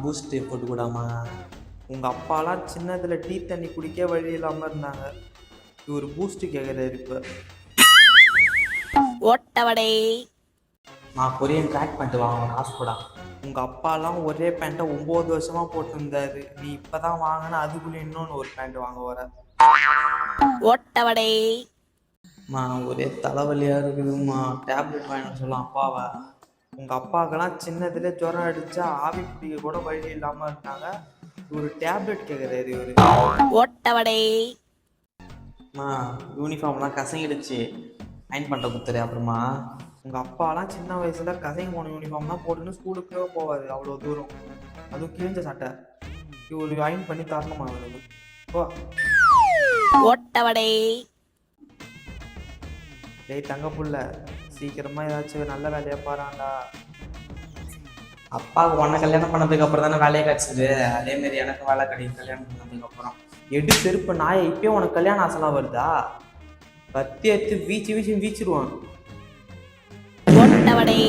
Boost போட்டு கூடாமா. உங்கள் அப்பாலாம் சின்னதில் டீ தண்ணி குடிக்க வழி இல்லாமல் இருந்தாங்க. இவர் பூஸ்ட் கேட்குறாரு இப்போ. ஓட்டவடை. நான் கொரியன் ட்ராக் பண்ணிட்டு வாங்க காசு கூட. உங்கள் அப்பாலாம் ஒரே பேண்ட்டை 9 வருஷமாக போட்டிருந்தாரு. நீ இப்போ தான் வாங்கினா அதுக்குள்ளே இன்னொன்று ஒரு பேண்ட் வாங்க வர. ஓட்டவடை. ஒரே தலைவலியாக இருக்குதும்மா. டேப்லெட் வாங்கிட்டு சொல்லலாம் அப்பாவை. உங்கள் அப்பாவுக்கெல்லாம் சின்னதுல ஜுரம் அடித்தா ஆவி பிடிக்க கூட வழி இல்லாமல் இருந்தாங்க. ஒரு டேப்லெட் கேட்குறாரு இவர். ஓட்டவடை. யூனிஃபார்ம்லாம் கசங்கிடுச்சு, அயன் பண்ணுற குத்துரு. அப்புறமா உங்கள் அப்பாலாம் சின்ன வயசில் கசங்கி போன யூனிஃபார்ம்லாம் போட்டுன்னு ஸ்கூலுக்கே போவார் அவ்வளோ தூரம். அதுவும் கிழிஞ்ச சட்டை. இவர் அயன் பண்ணி தரணுமா அவருக்கு? ஓ ஓட்டவடை. டேய் தங்க புள்ள, சீக்கிரமாக ஏதாச்சும் நல்ல வேலையாக பாராண்டா. அப்பாவுக்கு உன்னை கல்யாணம் பண்ணதுக்கு அப்புறம் தானே வேலையை கிடச்சிது. அதேமாரி எனக்கு வேலை கிடைக்கும் கல்யாணம் பண்ணதுக்கு அப்புறம். எடு செருப்பு நாயை, இப்பயும் உனக்கு கல்யாணம் ஆசைலாம் வருதா? கத்தி எடுத்து வீச்சு வீச்சிருவான். ஓட்டவடை.